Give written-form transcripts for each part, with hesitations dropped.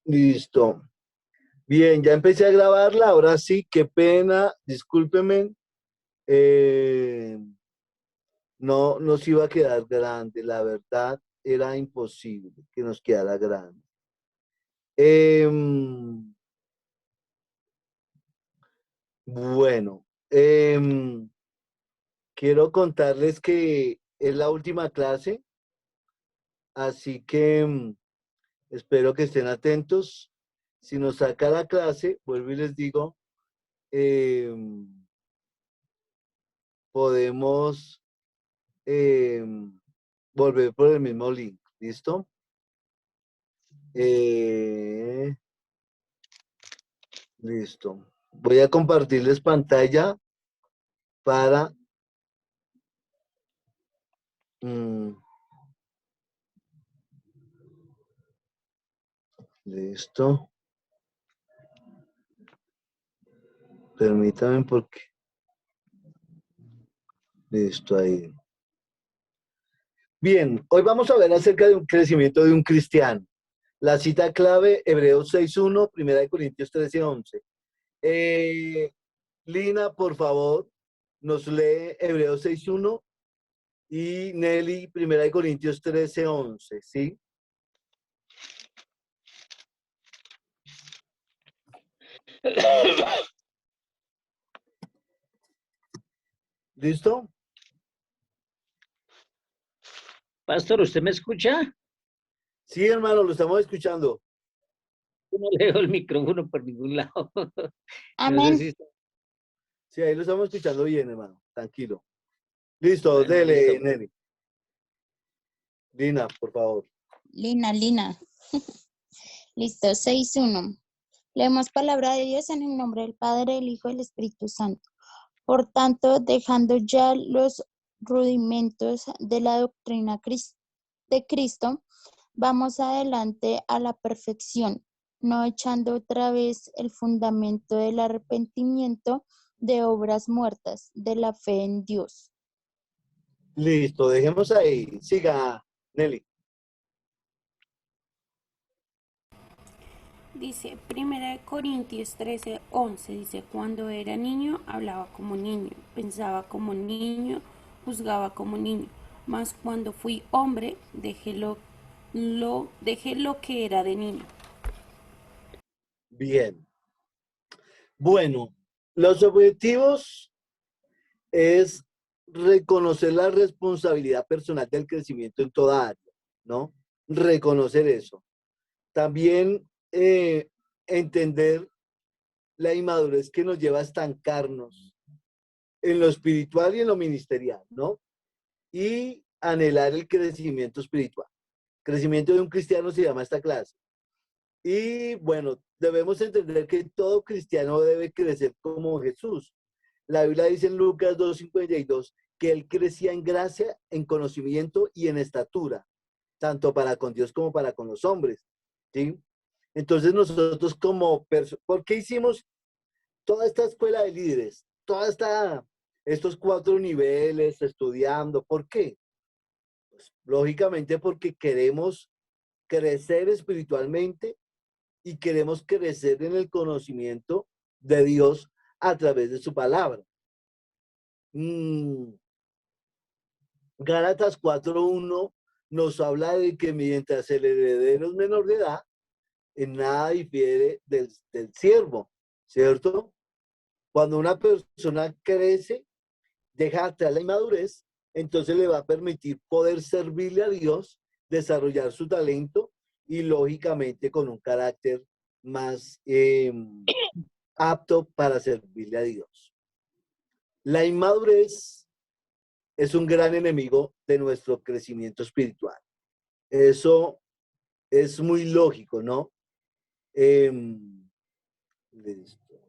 Listo. Bien, ya empecé a grabarla, ahora sí, qué pena, discúlpenme. eh, no nos iba a quedar grande, la verdad, era imposible que nos quedara grande. Em, bueno, quiero contarles que es la última clase, así que espero que estén atentos. Si nos saca la clase, vuelvo y les digo, em, podemos volver por el mismo link. ¿Listo? Eh, listo. Voy a compartirles pantalla para... mm, listo. Permítanme porque... Listo ahí. Bien, hoy vamos a ver acerca de un crecimiento de un cristiano. La cita clave, Hebreos 6.1, 1 Corintios 13.11. Lina, por favor, nos lee Hebreos 6.1 y Nelly, 1 Corintios 13.11, ¿sí? ¿Listo? Pastor, ¿usted me escucha? Sí, hermano, lo estamos escuchando. Yo no leo el micrófono por ningún lado. No sé Amén. si... Sí, ahí lo estamos escuchando bien, hermano. Tranquilo. Listo, Bueno, dele, listo. Nelly. Lina, por favor. Lina. Listo, 6:1. Leemos palabra de Dios en el nombre del Padre, del Hijo y del Espíritu Santo. Por tanto, dejando ya los rudimentos de la doctrina de Cristo, vamos adelante a la perfección, no echando otra vez el fundamento del arrepentimiento de obras muertas, de la fe en Dios. Listo, dejemos ahí. Siga, Nelly. Dice, 1 Corintios 13:11, dice, cuando era niño hablaba como niño, pensaba como niño, juzgaba como niño, mas cuando fui hombre dejé lo que era de niño. Bien. Bueno, los objetivos es reconocer la responsabilidad personal del crecimiento en toda área, ¿no? Reconocer eso. También entender la inmadurez que nos lleva a estancarnos en lo espiritual y en lo ministerial, ¿no? Y anhelar el crecimiento espiritual. Crecimiento de un cristiano se llama esta clase. Y bueno, debemos entender que todo cristiano debe crecer como Jesús. La Biblia dice en Lucas 2:52 que él crecía en gracia, en conocimiento y en estatura, tanto para con Dios como para con los hombres, ¿sí? Entonces nosotros como ¿por qué hicimos toda esta escuela de líderes? Estos 4 niveles estudiando, ¿por qué? Pues, lógicamente porque queremos crecer espiritualmente y queremos crecer en el conocimiento de Dios a través de su palabra. Gálatas 4:1 nos habla de que mientras el heredero es menor de edad, en nada difiere del siervo, ¿cierto? Cuando una persona crece, deja atrás la inmadurez, entonces le va a permitir poder servirle a Dios, desarrollar su talento y lógicamente con un carácter más apto para servirle a Dios. La inmadurez es un gran enemigo de nuestro crecimiento espiritual. Eso es muy lógico, ¿no? Listo.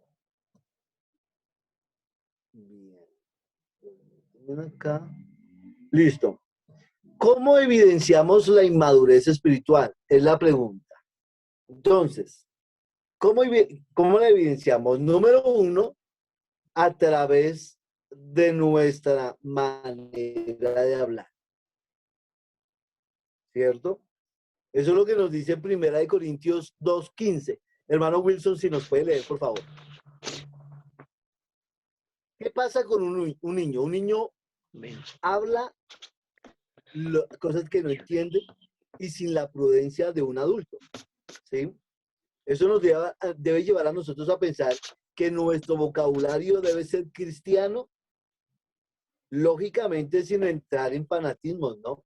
Bien. Ven acá. Listo. ¿Cómo evidenciamos la inmadurez espiritual? Es la pregunta. Entonces, ¿cómo la evidenciamos? Número 1, a través de nuestra manera de hablar, ¿cierto? Eso es lo que nos dice en 1 Corintios 2:15. Hermano Wilson, si nos puede leer, por favor. ¿Qué pasa con un niño? Un niño habla cosas que no entiende y sin la prudencia de un adulto, ¿sí? Eso nos debe llevar a nosotros a pensar que nuestro vocabulario debe ser cristiano, lógicamente sin entrar en fanatismos, ¿no?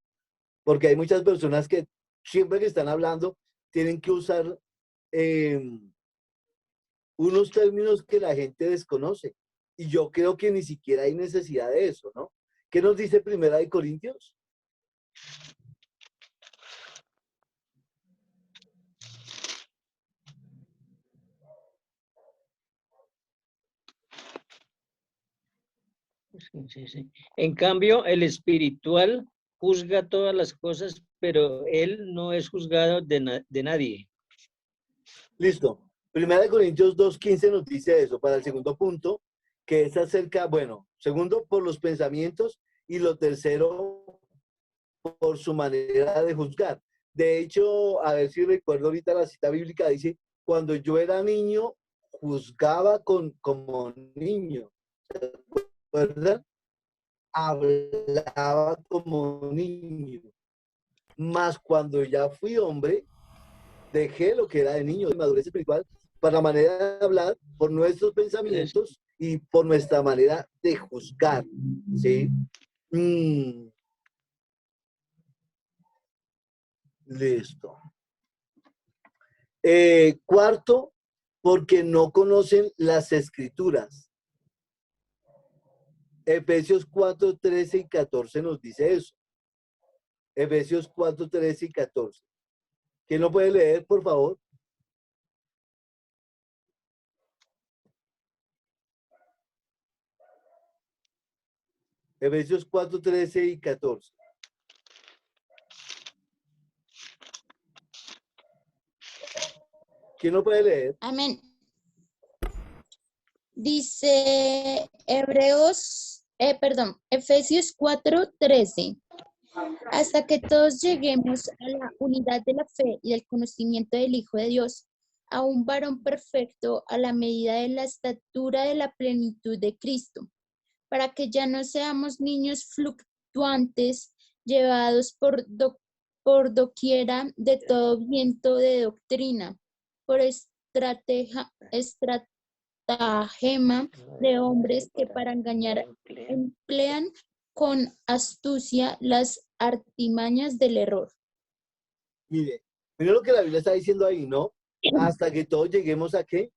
Porque hay muchas personas que siempre que están hablando tienen que usar unos términos que la gente desconoce. Y yo creo que ni siquiera hay necesidad de eso, ¿no? ¿Qué nos dice 1 Corintios? Sí, sí. En cambio, el espiritual juzga todas las cosas, pero él no es juzgado de nadie. Listo. 1 Corintios 2:15 nos dice eso para el segundo punto, que es acerca, bueno, segundo, por los pensamientos y lo tercero, por su manera de juzgar. De hecho, a ver si recuerdo ahorita la cita bíblica, dice, cuando yo era niño, juzgaba como niño, ¿verdad? Hablaba como niño. Más cuando ya fui hombre, dejé lo que era de niño, de madurez espiritual, para la manera de hablar, por nuestros pensamientos y por nuestra manera de juzgar, ¿sí? Listo. Cuarto, porque no conocen las escrituras. Efesios 4:13 y 14 nos dice eso. Efesios 4:13 y 14. ¿Quién lo puede leer, por favor? Efesios 4:13 y 14. ¿Quién lo puede leer? Amén. Dice Efesios 4:13. Hasta que todos lleguemos a la unidad de la fe y del conocimiento del Hijo de Dios, a un varón perfecto a la medida de la estatura de la plenitud de Cristo, para que ya no seamos niños fluctuantes, llevados por doquiera de todo viento de doctrina, por estratagema de hombres que para engañar emplean con astucia las artimañas del error. Mire lo que la Biblia está diciendo ahí, ¿no? Hasta que todos lleguemos a ¿qué?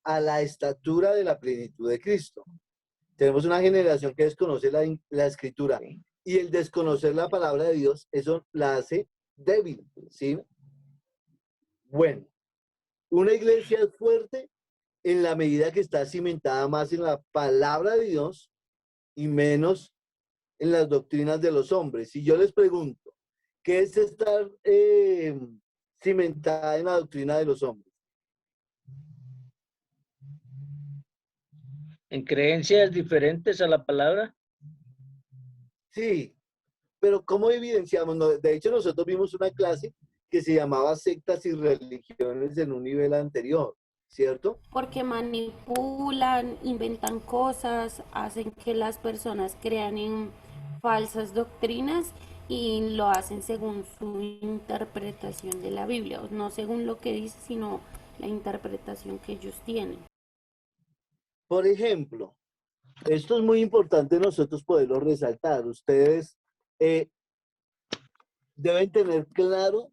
A la estatura de la plenitud de Cristo. Tenemos una generación que desconoce la escritura y el desconocer la palabra de Dios, eso la hace débil, ¿sí? Bueno, una iglesia es fuerte en la medida que está cimentada más en la palabra de Dios y menos en las doctrinas de los hombres. Si yo les pregunto, ¿qué es estar cimentada en la doctrina de los hombres? ¿En creencias diferentes a la palabra? Sí, pero ¿cómo evidenciamos? No, de hecho, nosotros vimos una clase que se llamaba sectas y religiones en un nivel anterior, ¿cierto? Porque manipulan, inventan cosas, hacen que las personas crean en falsas doctrinas y lo hacen según su interpretación de la Biblia, no según lo que dice, sino la interpretación que ellos tienen. Por ejemplo, esto es muy importante nosotros poderlo resaltar. Ustedes deben tener claro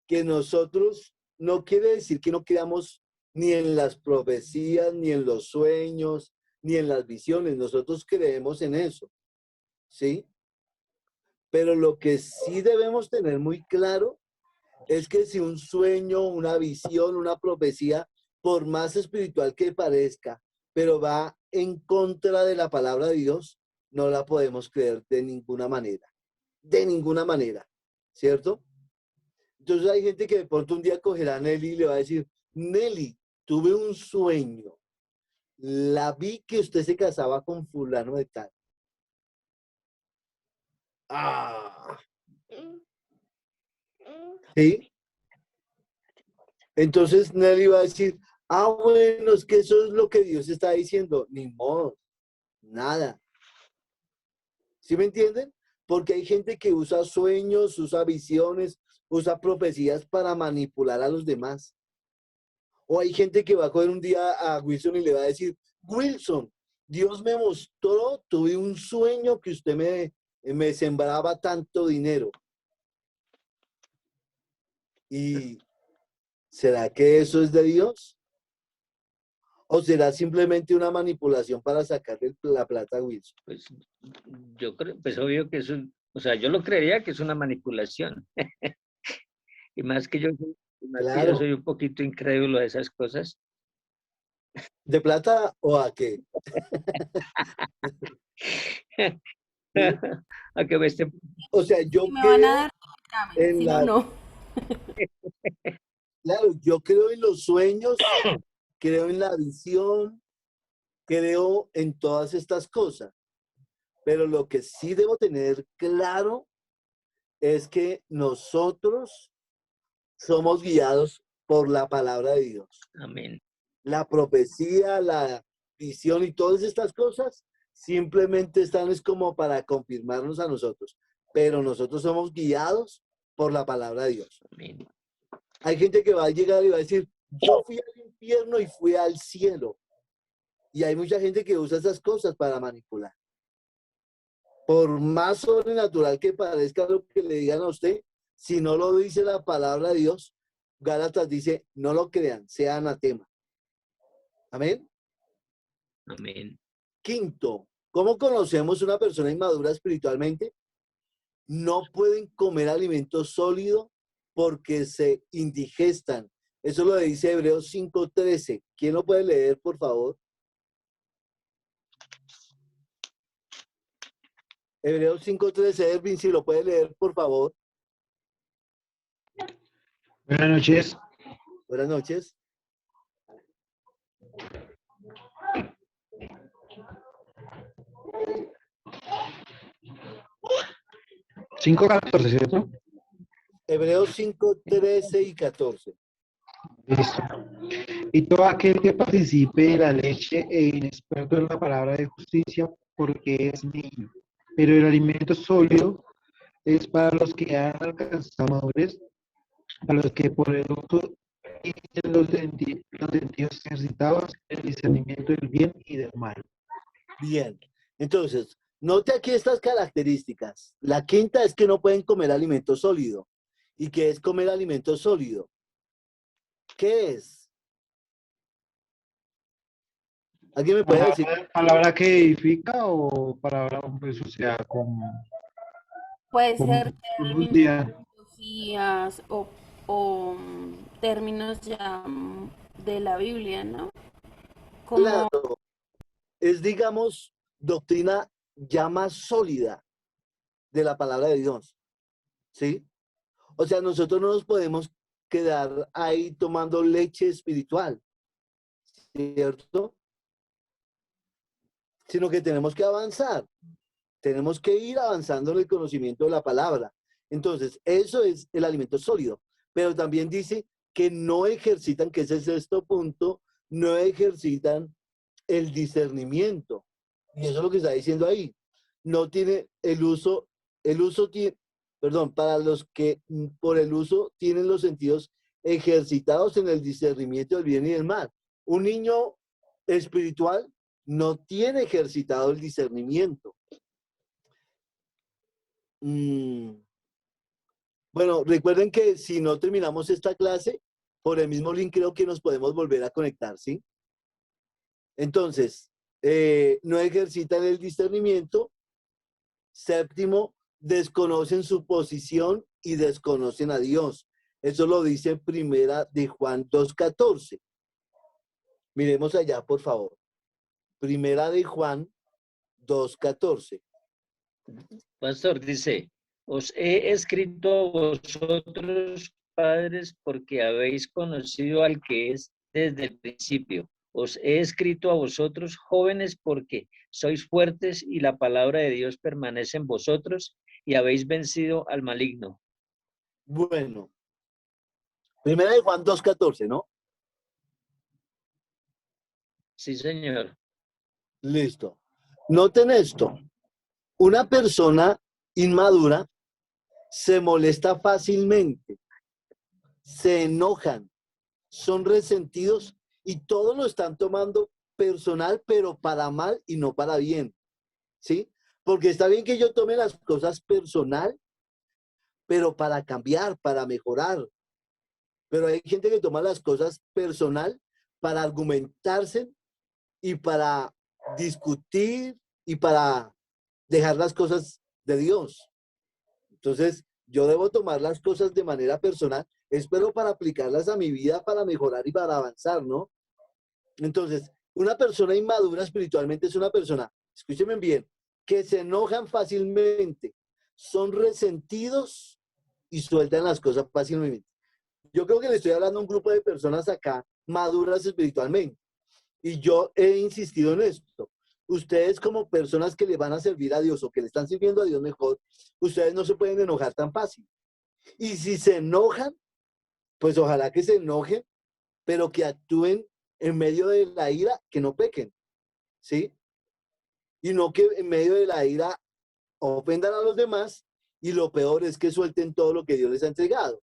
que nosotros no quiere decir que no creamos ni en las profecías, ni en los sueños, ni en las visiones. Nosotros creemos en eso, ¿sí? Pero lo que sí debemos tener muy claro es que si un sueño, una visión, una profecía, por más espiritual que parezca, pero va en contra de la palabra de Dios, no la podemos creer de ninguna manera, ¿cierto? Entonces hay gente que de pronto un día cogerá a Nelly y le va a decir, Nelly, tuve un sueño, la vi que usted se casaba con fulano de tal. Ah. ¿Sí? Entonces Nelly va a decir, ah, bueno, es que eso es lo que Dios está diciendo. Ni modo, nada. ¿Sí me entienden? Porque hay gente que usa sueños, usa visiones, usa profecías para manipular a los demás. O hay gente que va a coger un día a Wilson y le va a decir, Wilson, Dios me mostró, tuve un sueño que usted me sembraba tanto dinero. ¿Y será que eso es de Dios? ¿O será simplemente una manipulación para sacarle la plata a Wilson? Pues yo creo, pues obvio que eso, o sea, yo lo creería que es una manipulación. Y más que yo, Claro. soy un poquito incrédulo de esas cosas. ¿De plata o a qué? ¿Sí? A que me esté... O sea, yo Si me van a creo dar, dame, en si no, la, no. claro, yo creo en los sueños, creo en la visión, creo en todas estas cosas. Pero lo que sí debo tener claro es que nosotros somos guiados por la palabra de Dios. Amén. La profecía, la visión y todas estas cosas simplemente están es como para confirmarnos a nosotros. Pero nosotros somos guiados por la palabra de Dios. Amén. Hay gente que va a llegar y va a decir, yo fui al infierno y fui al cielo. Y hay mucha gente que usa esas cosas para manipular. Por más sobrenatural que parezca lo que le digan a usted, si no lo dice la palabra de Dios, Gálatas dice, no lo crean, sea anatema. Amén. Amén. Quinto, ¿cómo conocemos una persona inmadura espiritualmente? No pueden comer alimento sólido porque se indigestan. Eso lo dice Hebreos 5:13. ¿Quién lo puede leer, por favor? Hebreos 5:13, Ervin, si lo puede leer, por favor. Buenas noches. Buenas noches. ¿5:14, cierto? Hebreos 5:13 y 14. Listo. Y todo aquel que participe de la leche e inexperto en la palabra de justicia, porque es niño. Pero el alimento sólido es para los que han alcanzado madurez, a los que por el uso tienen los sentidos ejercitados, el discernimiento del bien y del mal. Bien. Entonces, note aquí estas características. La quinta es que no pueden comer alimento sólido. ¿Y qué es comer alimento sólido? ¿Qué es? ¿Alguien me puede decir? ¿Palabra que edifica o palabra, pues, o sea, como Puede ser profundidad? términos, filosofías o términos ya de la Biblia, ¿no? Como Claro, es, digamos, doctrina ya más sólida de la palabra de Dios. ¿Sí? O sea, nosotros no nos podemos quedar ahí tomando leche espiritual, ¿cierto? Sino que tenemos que avanzar. Tenemos que ir avanzando en el conocimiento de la palabra. Entonces, eso es el alimento sólido. Pero también dice que no ejercitan, que ese es el sexto punto, no ejercitan el discernimiento. Y eso es lo que está diciendo ahí. No tiene el uso tiene, perdón, para los que por el uso tienen los sentidos ejercitados en el discernimiento del bien y del mal. Un niño espiritual no tiene ejercitado el discernimiento. Bueno, recuerden que si no terminamos esta clase, por el mismo link creo que nos podemos volver a conectar, ¿sí? Entonces, no ejercitan el discernimiento. Séptimo, desconocen su posición y desconocen a Dios. Eso lo dice Primera de Juan 2:14. Miremos allá, por favor. Primera de Juan 2:14. Pastor dice, os he escrito a vosotros, padres, porque habéis conocido al que es desde el principio. Os he escrito a vosotros, jóvenes, porque sois fuertes y la palabra de Dios permanece en vosotros y habéis vencido al maligno. Bueno, Primera de Juan 2:14, ¿no? Sí, señor. Listo. Noten esto. Una persona inmadura se molesta fácilmente, se enojan, son resentidos y todo lo están tomando personal, pero para mal y no para bien, ¿sí? Porque está bien que yo tome las cosas personal, pero para cambiar, para mejorar. Pero hay gente que toma las cosas personal para argumentarse y para discutir y para dejar las cosas de Dios. Entonces, yo debo tomar las cosas de manera personal, espero para aplicarlas a mi vida, para mejorar y para avanzar, ¿no? Entonces, una persona inmadura espiritualmente es una persona, escúchenme bien, que se enojan fácilmente, son resentidos y sueltan las cosas fácilmente. Yo creo que le estoy hablando a un grupo de personas acá maduras espiritualmente. Y yo he insistido en esto. Ustedes como personas que le van a servir a Dios o que le están sirviendo a Dios mejor, ustedes no se pueden enojar tan fácil. Y si se enojan, pues ojalá que se enojen, pero que actúen en medio de la ira, que no pequen, ¿sí? Y no que en medio de la ira ofendan a los demás y lo peor es que suelten todo lo que Dios les ha entregado,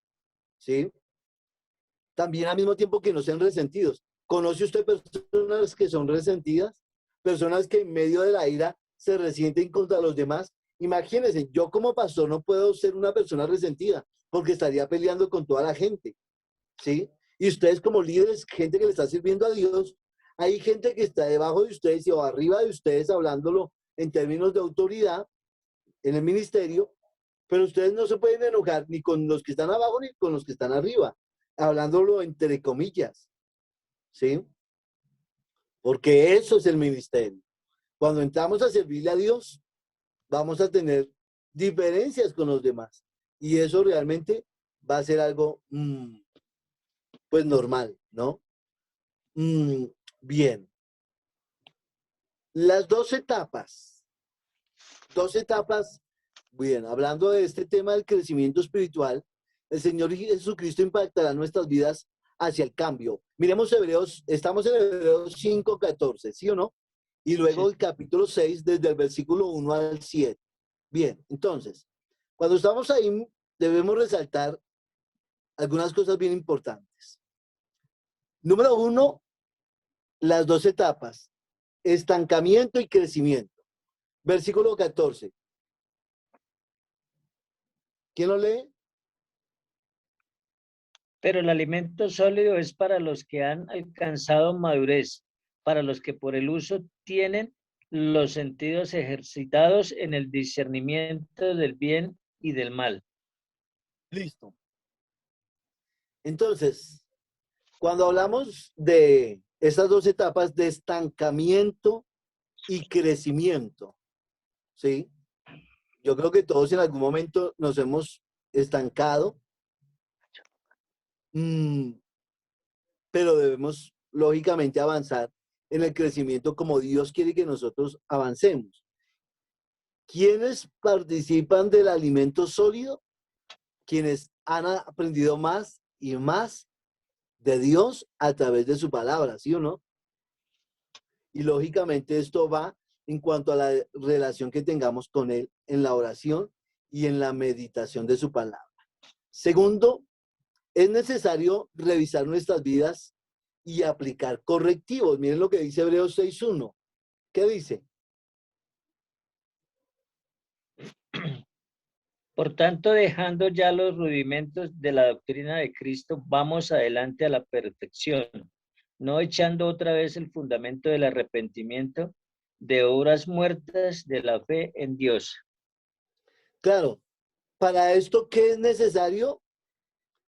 ¿sí? También al mismo tiempo que no sean resentidos. ¿Conoce usted personas que son resentidas? Personas que en medio de la ira se resienten contra los demás. Imagínense, yo como pastor no puedo ser una persona resentida porque estaría peleando con toda la gente, ¿sí? Y ustedes como líderes, gente que le está sirviendo a Dios, hay gente que está debajo de ustedes o arriba de ustedes hablándolo en términos de autoridad en el ministerio, pero ustedes no se pueden enojar ni con los que están abajo ni con los que están arriba, hablándolo entre comillas, ¿sí? Porque eso es el ministerio. Cuando entramos a servirle a Dios, vamos a tener diferencias con los demás. Y eso realmente va a ser algo, pues, normal, ¿no? Bien. Las dos etapas, bien, hablando de este tema del crecimiento espiritual, el Señor Jesucristo impactará nuestras vidas hacia el cambio. Miremos Hebreos, estamos en Hebreos 5:14, ¿sí o no? Y luego el capítulo 6, desde el versículo 1 al 7. Bien, entonces, cuando estamos ahí, debemos resaltar algunas cosas bien importantes. Número 1, las dos etapas, estancamiento y crecimiento. Versículo 14. ¿Quién lo lee? Pero el alimento sólido es para los que han alcanzado madurez, para los que por el uso tienen los sentidos ejercitados en el discernimiento del bien y del mal. Listo. Entonces, cuando hablamos de estas dos etapas de estancamiento y crecimiento, ¿sí? Yo creo que todos en algún momento nos hemos estancado, pero debemos lógicamente avanzar en el crecimiento como Dios quiere que nosotros avancemos. ¿Quiénes participan del alimento sólido? Quienes han aprendido más y más de Dios a través de su palabra, ¿sí o no? Y lógicamente esto va en cuanto a la relación que tengamos con Él en la oración y en la meditación de su palabra. Segundo, es necesario revisar nuestras vidas y aplicar correctivos. Miren lo que dice Hebreos 6:1. ¿Qué dice? Por tanto, dejando ya los rudimentos de la doctrina de Cristo, vamos adelante a la perfección, no echando otra vez el fundamento del arrepentimiento, de obras muertas de la fe en Dios. Claro, para esto, ¿qué es necesario?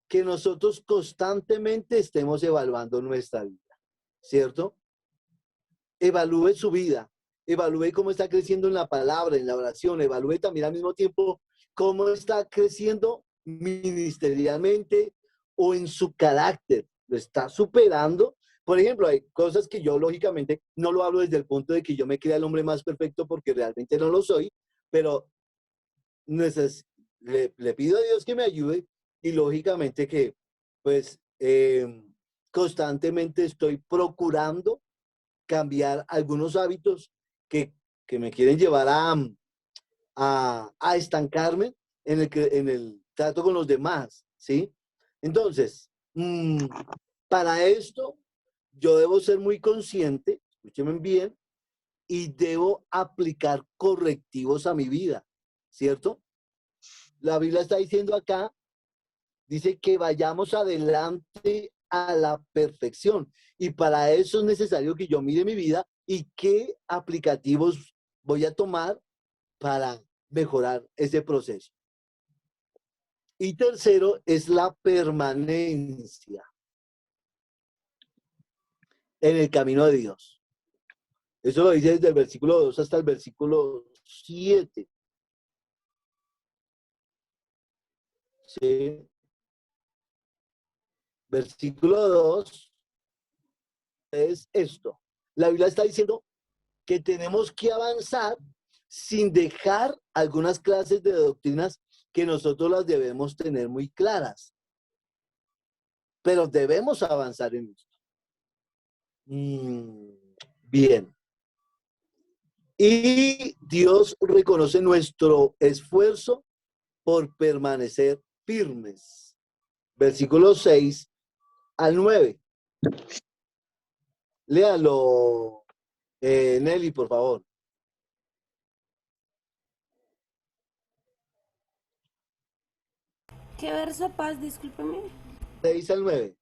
Que nosotros constantemente estemos evaluando nuestra vida, ¿cierto? Evalúe su vida, evalúe cómo está creciendo en la palabra, en la oración, evalúe también al mismo tiempo cómo está creciendo ministerialmente o en su carácter, lo está superando. Por ejemplo, hay cosas que yo lógicamente no lo hablo desde el punto de que yo me crea el hombre más perfecto porque realmente no lo soy, pero le pido a Dios que me ayude y lógicamente que pues constantemente estoy procurando cambiar algunos hábitos que me quieren llevar a estancarme en el trato con los demás, ¿sí? Entonces, para esto, yo debo ser muy consciente, escúchenme bien, y debo aplicar correctivos a mi vida, ¿cierto? La Biblia está diciendo acá, dice que vayamos adelante a la perfección. Y para eso es necesario que yo mire mi vida y qué aplicativos voy a tomar para mejorar ese proceso. Y tercero es la permanencia en el camino de Dios. Eso lo dice desde el versículo 2 hasta el versículo 7. ¿Sí? Versículo 2 es esto. La Biblia está diciendo que tenemos que avanzar sin dejar algunas clases de doctrinas que nosotros las debemos tener muy claras. Pero debemos avanzar en esto. Bien. Y Dios reconoce nuestro esfuerzo por permanecer firmes. Versículos 6 al 9. Léalo, Nelly, por favor. ¿Qué verso, Paz? Discúlpeme. 6 al 9.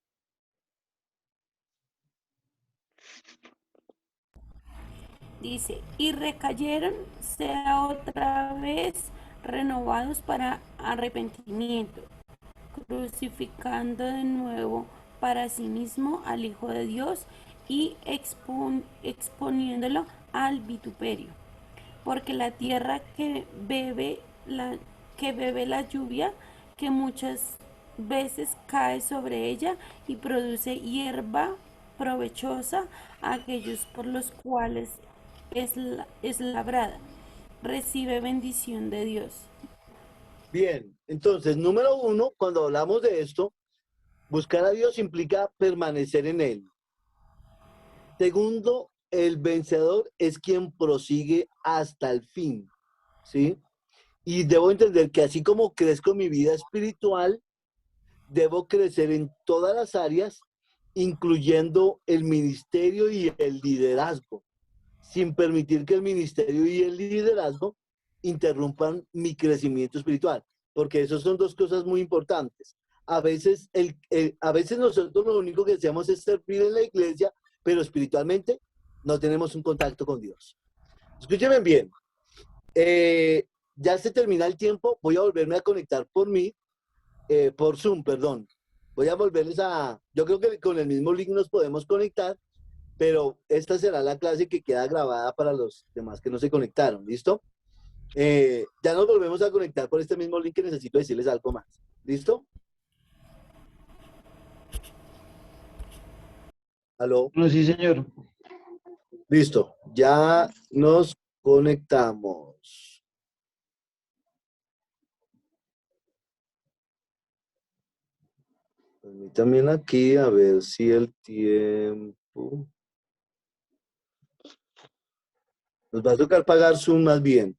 Dice, y recayeron, sea otra vez renovados para arrepentimiento, crucificando de nuevo para sí mismo al Hijo de Dios y exponiéndolo al vituperio. Porque la tierra que bebe la lluvia, que muchas veces cae sobre ella y produce hierba provechosa a aquellos por los cuales es labrada, recibe bendición de Dios. Bien, entonces, número 1, cuando hablamos de esto, buscar a Dios implica permanecer en Él. Segundo, el vencedor es quien prosigue hasta el fin, ¿sí? Y debo entender que así como crezco en mi vida espiritual, debo crecer en todas las áreas, incluyendo el ministerio y el liderazgo, sin permitir que el ministerio y el liderazgo interrumpan mi crecimiento espiritual, porque esas son dos cosas muy importantes. A veces, a veces nosotros lo único que hacemos es servir en la iglesia, pero espiritualmente no tenemos un contacto con Dios. Escúchenme bien, ya se termina el tiempo, voy a volverme a conectar por Zoom, perdón. Voy a volverles yo creo que con el mismo link nos podemos conectar, pero esta será la clase que queda grabada para los demás que no se conectaron, ¿listo? Ya nos volvemos a conectar por este mismo link que necesito decirles algo más, ¿listo? ¿Aló? No, sí, señor. Listo, ya nos conectamos. También aquí a ver si el tiempo... Nos va a tocar pagar Zoom más bien.